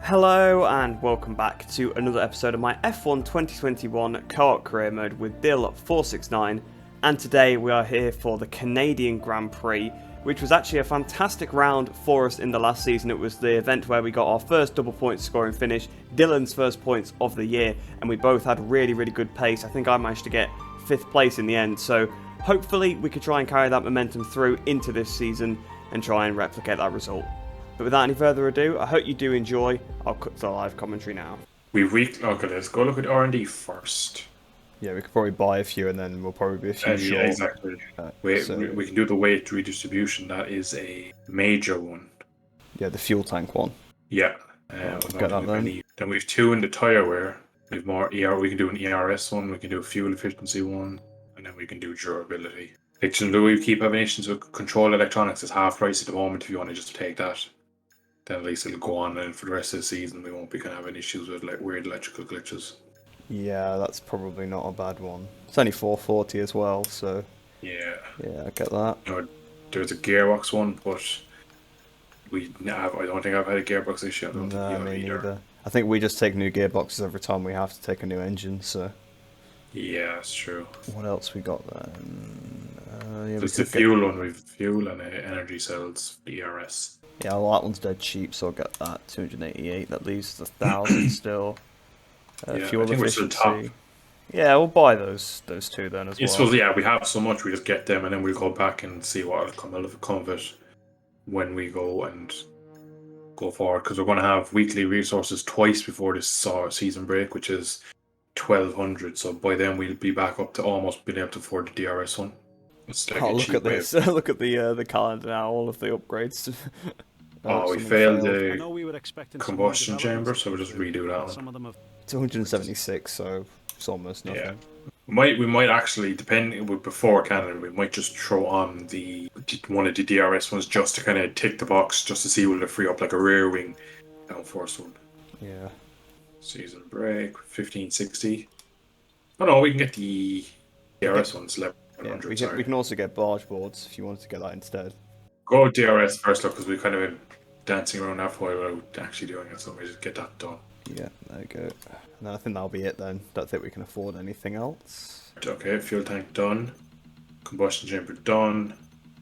Hello and welcome back to another episode of my F1 2021 Co-op Career Mode with Dill469, and today we are here for the Canadian Grand Prix, which was actually a fantastic round for us in the last season. It was the event where we got our first double point scoring finish, Dylan's first points of the year, and we both had really good pace. I think I managed to get 5th place in the end, so hopefully we could try and carry that momentum through into this season and try and replicate that result. But without any further ado, I hope you do enjoy. I'll cut to the live commentary now. Okay, let's go look at R&D first. Yeah, we could probably buy a few and then we'll probably be a few short. Yeah, exactly. We can do the weight redistribution. That is a major one. Yeah, the fuel tank one. Yeah. Get that then. Then we have 2 in the tyre wear. We have more ER. We can do an ERS one. We can do a fuel efficiency one, and then we can do durability. Do we keep having issues with control electronics? It's half price at the moment. If you want to just take that, then at least it'll go on, and for the rest of the season we won't be kind of having issues with like weird electrical glitches. Yeah, that's probably not a bad one. It's only 440 as well, so yeah, I get that. There's a gearbox one, but I don't think I've had a gearbox issue. No, me neither. I think we just take new gearboxes every time we have to take a new engine, so yeah, that's true. What else we got then? There's the fuel one. We've fuel and energy cells, ERS. Yeah, well, that one's dead cheap, so I'll get that. 288. That leaves 1,000 still. Fuel efficiency. Yeah, we'll buy those two then as well. So yeah, we have so much. We just get them, and then we'll go back and see what will come of it when we go and go forward. Because we're going to have weekly resources twice before this season break, which is 1,200. So by then we'll be back up to almost being able to afford the DRS one. Look at this. Look at the calendar now. All of the upgrades. We failed the combustion chamber, so we'll just redo that one. 276, so it's almost nothing. Yeah. We might actually, depending before Canada, we might just throw on one of the DRS ones just to kind of tick the box, just to see will it free up like a rear wing downforce one. Yeah. Season break 1560. Oh no, we can get the DRS ones 1100. We can also get barge boards if you wanted to get that instead. Go DRS first up because we've kind of been dancing around that for a while without actually doing it, so we just get that done. Yeah, there you go. And then I think that'll be it then. Don't think we can afford anything else. Okay, fuel tank done. Combustion chamber done.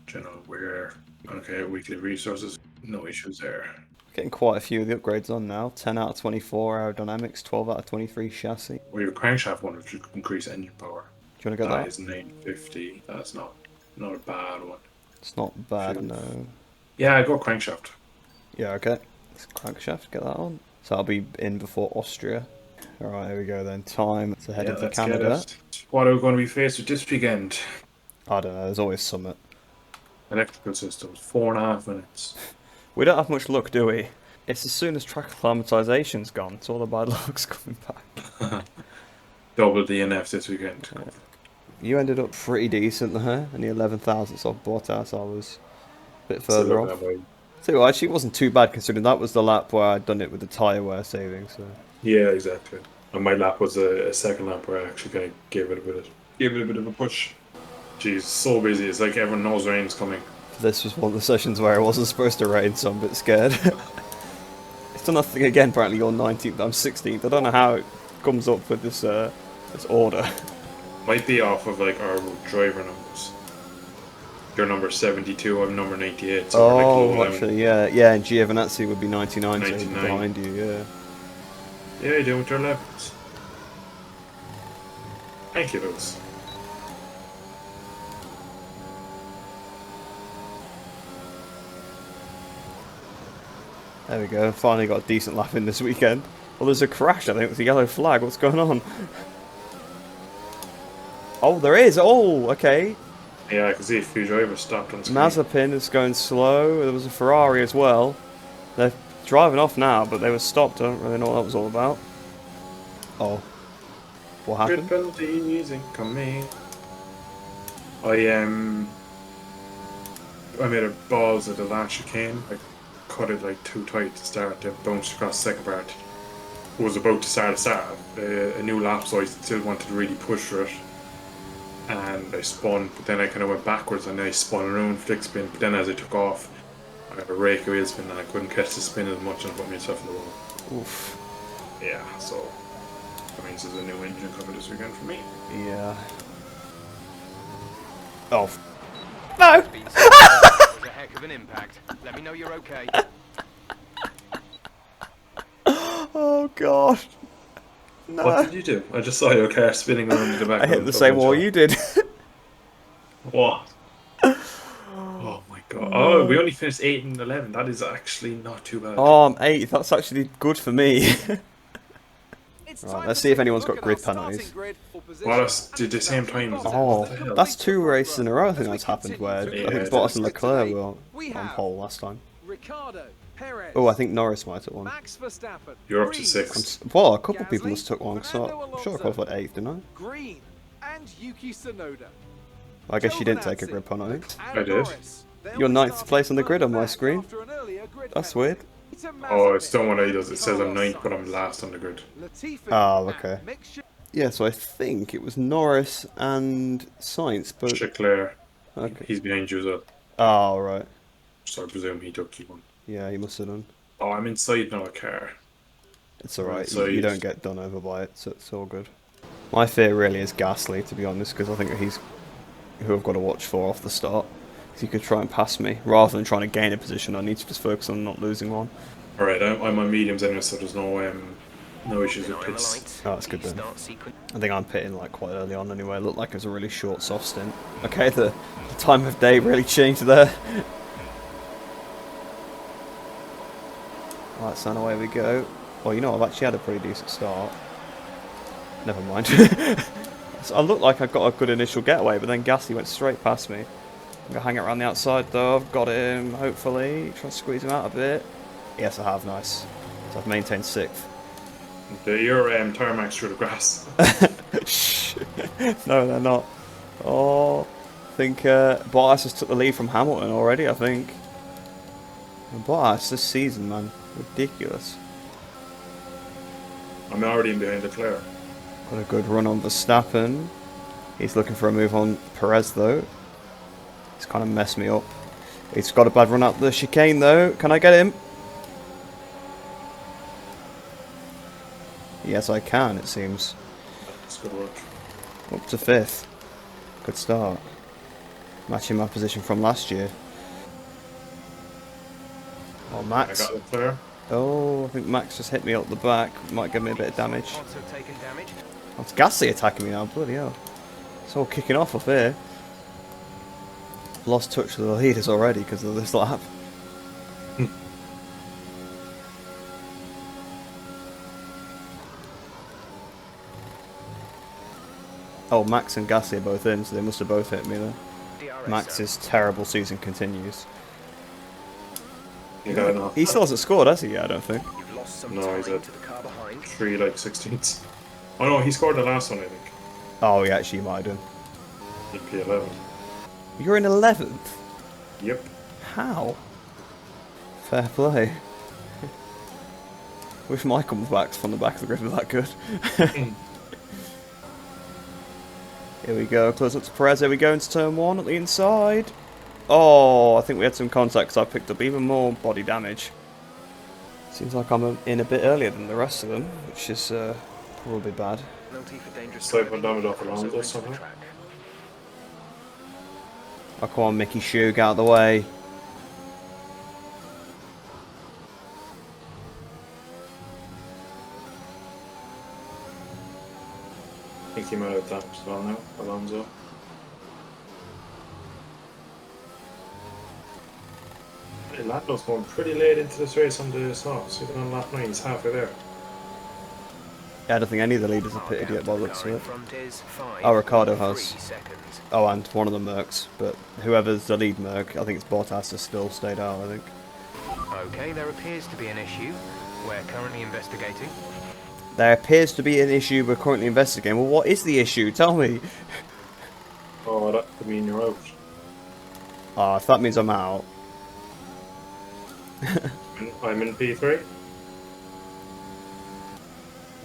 General wear. Okay, weekly resources. No issues there. Getting quite a few of the upgrades on now. 10 out of 24 aerodynamics, 12 out of 23 chassis. We have a crankshaft one which would increase engine power. Do you want to get that? That is 950. That's not a bad one. It's not bad, no. Yeah, I go crankshaft. Yeah, okay. It's crankshaft, get that on. So I'll be in before Austria. Alright, here we go then. Time to head into Canada. What are we going to be faced with this weekend? I don't know, there's always Summit. Electrical systems, 4.5 minutes. We don't have much luck, do we? It's as soon as track acclimatization's gone, it's all the bad luck's coming back. Double DNF this weekend. Yeah. You ended up pretty decent there, and the 11,000th off Bottas. I was a bit further off. So actually, it wasn't too bad considering that was the lap where I'd done it with the tyre wear saving. So yeah, exactly. And my lap was a second lap where I actually kind of gave it a bit of a push. Jeez, so busy. It's like everyone knows rain's coming. This was one of the sessions where it wasn't supposed to rain, so I'm a bit scared. It's done nothing again. Apparently, you're 19th. I'm 16th. I don't know how it comes up with this order. Might be off of like our driver numbers. You're number 72, I'm number 98. So actually, yeah, and Giovinazzi would be 99, so behind you, yeah. Yeah, you do with your left. Thank you, Lewis. There we go, finally got a decent lap in this weekend. Well, there's a crash, I think, with the yellow flag. What's going on? Oh, there is! Oh, okay. Yeah, I can see a few drivers stopped on screen. Mazepin is going slow. There was a Ferrari as well. They're driving off now, but they were stopped. I don't really know what that was all about. Oh. What happened? Good penalties incoming. I made a balls at the last chicane. I cut it like too tight to start. It bounced across the second part. I was about to start a new lap, so I still wanted to really push for it. And I spun, but then I kind of went backwards and I spun around flick spin. But then as I took off, I I have a rake of wheel spin and I couldn't catch the spin as much and put myself in the wall. Oof. Yeah, so that means there's a new engine coming this weekend for me. Yeah. Oh. No! That was a heck of an impact. Let me know you're okay. Oh god. No. What did you do? I just saw your car spinning around the back. I hit the same wall you did. What? Oh my god. Oh, we only finished 8 and 11. That is actually not too bad. Oh, I'm 8th. That's actually good for me. Right, let's see if anyone's got grid penalties. Well, us did the same time as Oh, what the hell? that's 2 races in a row I think that's happened where I think Bottas and Leclerc were on pole last time. Oh, I think Norris might have won. You're up to 6. Well, a couple of people just took one, so I'm sure I qualified 8th, didn't I? Green and Yuki Tsunoda. I guess you didn't take a grid penalty. I did. You're 9th place on the grid on my screen. That's weird. Oh, it's the one I does. It says I'm 9th, but I'm last on the grid. Oh, okay. Yeah, so I think it was Norris and Sainz, but... Leclerc. Okay. He's behind you as well. Oh, right. So I presume he took you one. Yeah, he must have done. Oh, I'm inside now a car. It's alright, So you don't get done over by it, so it's all good. My fear really is Gasly, to be honest, because I think he's who I've got to watch for off the start. If he could try and pass me, rather than trying to gain a position, I need to just focus on not losing one. Alright, I'm on mediums anyway, so there's no issues with pits. Oh, that's good then. I think I'm pitting like quite early on anyway. It looked like it was a really short soft stint. Okay, the time of day really changed there. Right, so away we go. Well, you know, I've actually had a pretty decent start. Never mind. So I looked like I got a good initial getaway, but then Gasly went straight past me. I'm going to hang it around the outside though. I've got him, hopefully. Try to squeeze him out a bit. Yes, I have. Nice. So I've maintained 6th. Your tyre marks through the grass. Shh. No, they're not. Oh, I think Bottas has took the lead from Hamilton already, I think. And Bottas this season, man. Ridiculous. I'm already in behind Leclerc. Got a good run on Verstappen. He's looking for a move on Perez, though. He's kind of messed me up. He's got a bad run up the chicane, though. Can I get him? Yes, I can, it seems. That's good work. Up to 5th. Good start. Matching my position from last year. Oh, I Max. got Leclerc. Oh, I think Max just hit me up the back. Might give me a bit of damage. Oh, it's Gasly attacking me now. Bloody hell. It's all kicking off up here. Lost touch with the leaders already because of this lap. Oh, Max and Gasly are both in, so they must have both hit me then. Max's terrible season continues. You got enough. He still hasn't scored, has he? Yeah, I don't think. No, he's at 3 like 16ths. Oh no, he scored the last one, I think. Oh, yeah, actually, you might have done. He'd be 11. You're in 11th? Yep. How? Fair play. Wish my comeback from the back of the grid were that good. Here we go, close up to Perez. Here we go into turn 1 at the inside. Oh, I think we had some contact because I picked up even more body damage. Seems like I'm in a bit earlier than the rest of them, which is probably bad. Slight one damage off Alonso somehow. Oh, come on, Mickey Shug, get out of the way. I think he might have damage as well now, Alonso. Lando's going pretty late into this race on the softs. Even on lap 9, he's halfway there. Yeah, I don't think any of the leaders have pitted yet by the looks of it. Oh, Ricardo has. Oh, and one of the Mercs, but whoever's the lead Merc, I think it's Bottas has still stayed out, I think. Okay, there appears to be an issue. We're currently investigating. There appears to be an issue we're currently investigating. Well, what is the issue? Tell me. Oh, that could mean you're out. Ah, if that means I'm out. I'm in P3.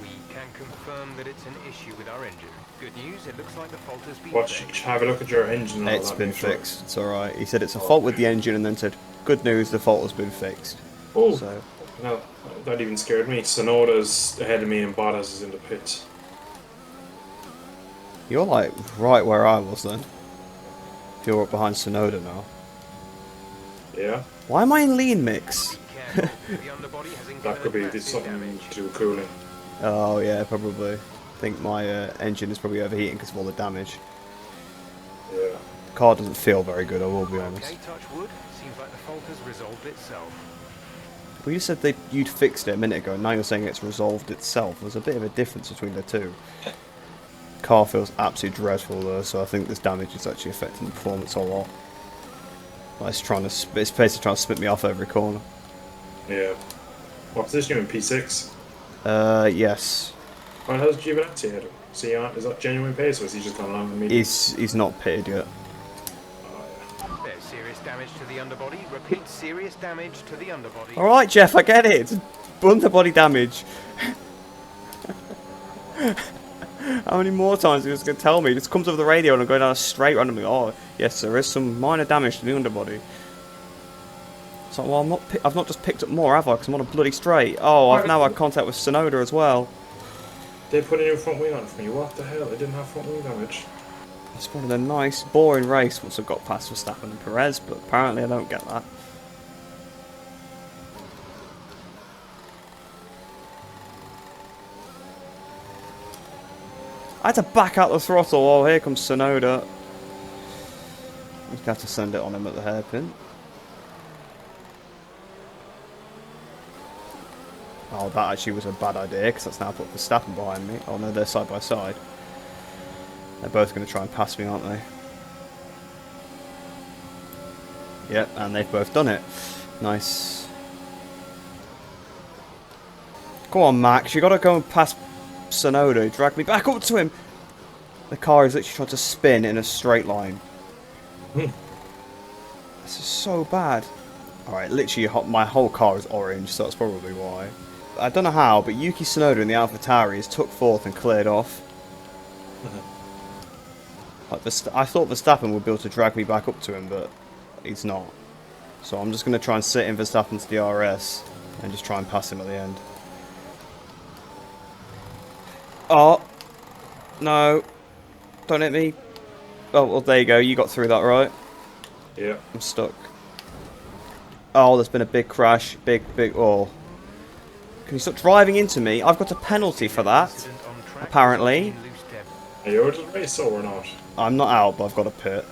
We can confirm that it's an issue with our engine. Good news, it looks like the fault has been Watch, fixed. have a look at your engine. And all It's that, been make sure. fixed. It's alright. He said it's a fault with the engine and then said, good news, the fault has been fixed. Oh, So no, that even scared me. Sonoda's ahead of me and Bottas is in the pits. you're like right where I was then. If you're up behind Sonoda now. Yeah, Why am I in lean mix? Be careful. The underbody has that could be incurred there's massive something damage. to do with cooling. Oh yeah, probably. I think my engine is probably overheating because of all the damage. Yeah. The car doesn't feel very good, I will be honest. Okay, touch wood. Seems like the fault has resolved itself. Well, you said you'd fixed it a minute ago, and now you're saying it's resolved itself. There's a bit of a difference between the two. Car feels absolutely dreadful though, so I think this damage is actually affecting the performance a lot. Like it's basically trying to spit me off every corner. Yeah. What position are you in, P6? Yes. Well, how's Giovinazzi ahead of him? Is that genuine pace, or is he just gone along with me? He's not pitted yet. There's serious damage to the underbody. Repeat, serious damage to the underbody. Alright, Jeff, I get it. It's underbody damage. How many more times are you just going to tell me? It just comes over the radio and I'm going down a straight randomly. Oh, yes, there is some minor damage to the underbody. It's like, well, I've not just picked up more, have I? Because I'm on a bloody straight. Oh, I've now had contact with Sonoda as well. They put a new front wheel on for me. What the hell? I didn't have front wheel damage. It's been a nice, boring race once I've got past Verstappen and Perez, but apparently I don't get that. I had to back out the throttle. Oh, here comes Sonoda. You have to send it on him at the hairpin. Oh, that actually was a bad idea, because that's now put Verstappen behind me. Oh no, they're side by side. They're both going to try and pass me, aren't they? Yep, and they've both done it. Nice. Come on, Max, you got to go and pass Sonoda. Drag me back up to him. The car is literally trying to spin in a straight line. This is so bad. Alright, literally my whole car is orange, so that's probably why. I don't know how, but Yuki Tsunoda in the AlphaTauri has took fourth and cleared off. Like I thought Verstappen would be able to drag me back up to him, but he's not. So I'm just going to try and sit in Verstappen's DRS and just try and pass him at the end. Oh, no, don't hit me. Oh, well, there you go, you got through that, right? Yeah. I'm stuck. Oh, there's been a big crash, big, oh. Can you stop driving into me? I've got a penalty for that, apparently. Are you out of the race or not? I'm not out, but I've got a pit.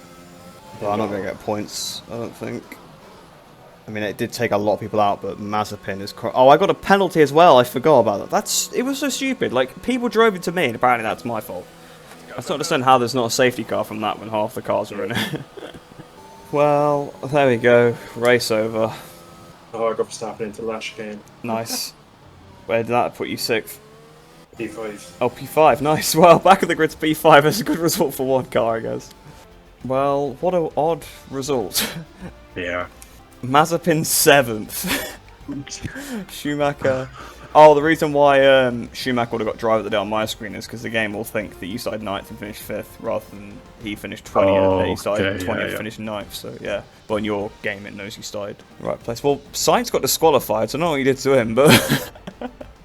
But I'm not going to get points, I don't think. I mean, it did take a lot of people out, but Mazepin is... Oh, I got a penalty as well. I forgot about that. It was so stupid. Like, people drove into me, and apparently that's my fault. I don't understand how there's not a safety car from that when half the cars are in it. Well, there we go. Race over. Oh, I got Verstappen into the last chicane. Nice. Where did that put you? 6th? P5. Oh, P5. Nice. Well, back of the grid to P5 is a good result for one car, I guess. Well, what an odd result. Yeah. Mazepin 7th. Schumacher. Oh, the reason why Schumacher would have got driver of the day on my screen is because the game will think that you started 9th and finished 5th, rather than he finished 20th and he started 20th and finished 9th, so yeah. But in your game it knows you started right place. Well, Sainz got disqualified, so I don't know what you did to him, but...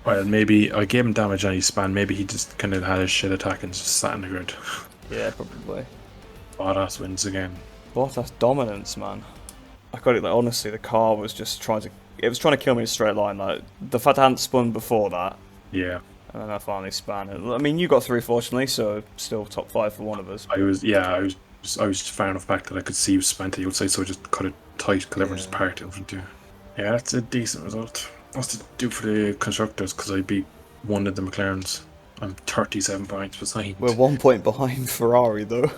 Well, maybe I gave him damage and he span. Maybe he just kind of had his shit attack and just sat in the grid. Yeah, probably. Bottas wins again. Bottas dominance, man. I got it, like, honestly, the car was just trying to... It was trying to kill me in a straight line, like, the fact I hadn't spun before that. Yeah. And then I finally span it. I mean, you got through, fortunately, so still top 5 for one of us. I was just far enough back that I could see you spent to the outside, so I just cut it tight because everyone just parked in front of you. Yeah, that's a decent result. What's to do for the constructors, because I beat one of the McLarens. I'm 37 points behind. We're 1 point behind Ferrari, though.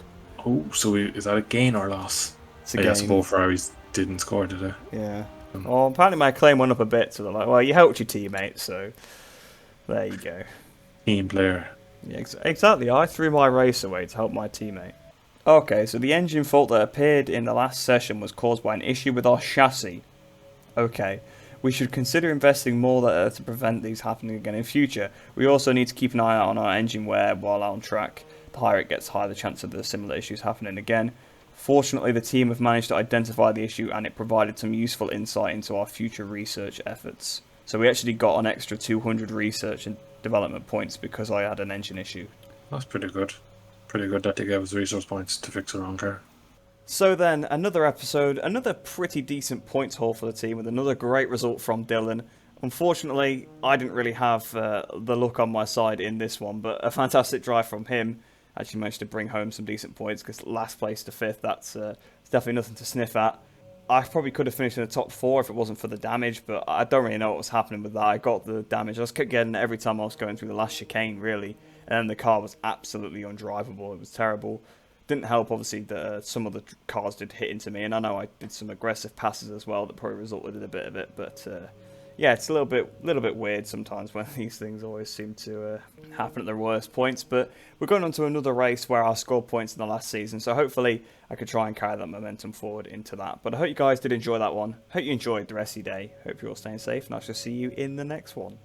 Oh, so is that a gain or loss? It's a gain. Yes, both Ferraris didn't score, did they? Yeah. Well, apparently my claim went up a bit, so they're like, well, you helped your teammate, so there you go. Team player. Yeah, exactly. I threw my race away to help my teammate. Okay, so the engine fault that appeared in the last session was caused by an issue with our chassis. Okay. We should consider investing more to prevent these happening again in future. We also need to keep an eye out on our engine wear while out on track. The higher it gets, the higher the chance of the similar issues happening again. Fortunately, the team have managed to identify the issue and it provided some useful insight into our future research efforts. So we actually got an extra 200 research and development points because I had an engine issue. That's pretty good. Pretty good that they gave us resource points to fix our own car. So then, another episode, another pretty decent points haul for the team with another great result from Dylan. Unfortunately, I didn't really have the luck on my side in this one, but a fantastic drive from him. Actually managed to bring home some decent points because last place to 5th, that's definitely nothing to sniff at. I probably could have finished in the top 4 if it wasn't for the damage, but I don't really know what was happening with that. I got the damage. I just kept getting it every time I was going through the last chicane, really. And then the car was absolutely undrivable. It was terrible. Didn't help, obviously, that some of the cars did hit into me. And I know I did some aggressive passes as well that probably resulted in a bit of it. But yeah, it's a little bit weird sometimes when these things always seem to happen at the worst points. But we're going on to another race where I scored points in the last season. So hopefully I could try and carry that momentum forward into that. But I hope you guys did enjoy that one. Hope you enjoyed the rest of your day. Hope you're all staying safe. And I shall see you in the next one.